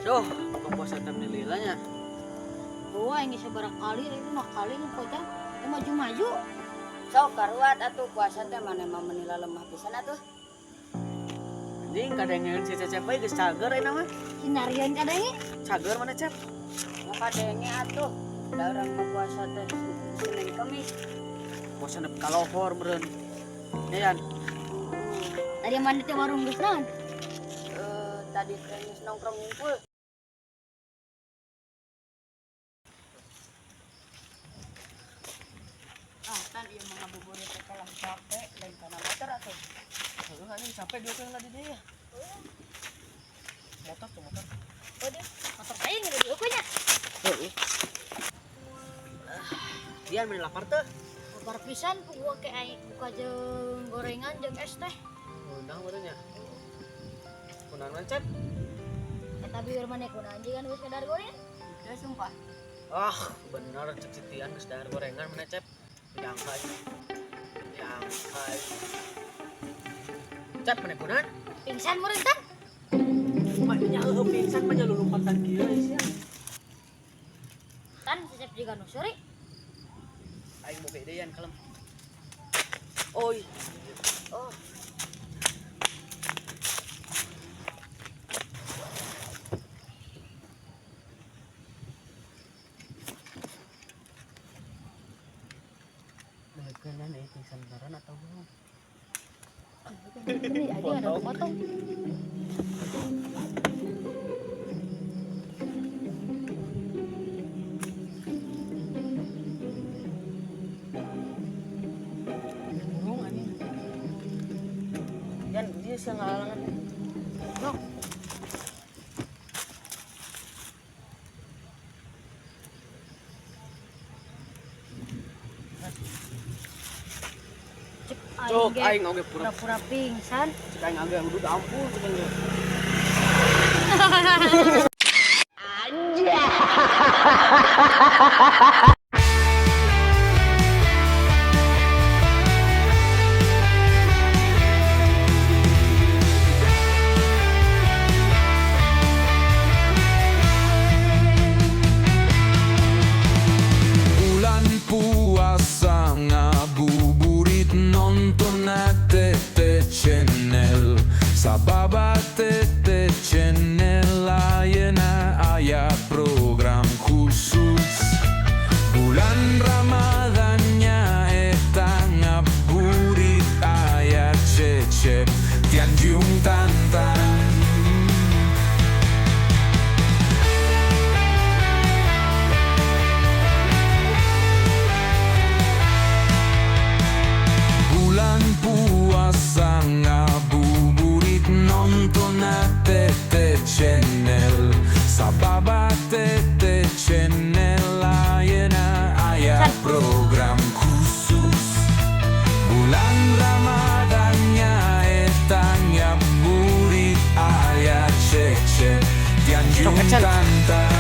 Duh, buka puasa tamnya lilanya. Wah, ini seberapa kali itu mah kali nu kota teu maju-maju. Sok karuat atuh puasa teh mana mah menila lemah pisan atuh. Anjing kadengeun si Cecep we geus cager ayeuna mah. Sinarian kadenge. Cager mana Cep? Maka denge atuh. Da urang mah puasa teh Senin Kamis. Puasa nepi ka lohor meureun. Yan, Tadi mandi teh warung geus naon? Tadi teh geus nongkrong ngumpul. Tan ieu mah ngabuburit teh kalah capek lain kana motor atuh. heuh anjing capek dia teh di dieu. Motor tuh motor. Oh, dia motor saya nggak di ukunya. Heuh. Dian meni lapar teh. Lapar pisan gua ke aing buka jeung gorengan jeung es teh. Undang meureun nya. Kunaon Cep? Eta bieur maneh kunaon anjing kan geus kadar gorengan. Teu sumpah. Ah, bener cek citian geus dahar gorengan mana Cep. Nyangka. Nyangka. Cep mana kunaon? Pingsan meureun tah. Maknya pingsan mah nya lompatan kieu sia. Tan cecep juga nu suri. Aing mau bedean kalem. Oi. Oh, Bagaimana nih pingsan beneran atau belum? ini aja ada potong. Burung anjing. Yan dia sih ngalangan. Dok, cek Cok ge aing oge pura-pura pingsan. cek aing agak udut ampun cek aing. Bulan puasa ngabuburit nonton ATT channel Sababa TT channel ayeuna aya program khusus Bulan Ramadannya eta ngabuburit aya Cecep Tianjung Tantan Bulan puasa ngabuburit nonton ATT channel Sababa TT channel ayeuna aya program khusus Bulan Ramadannya eta ngabuburit aya Cecep Tianjung Tantan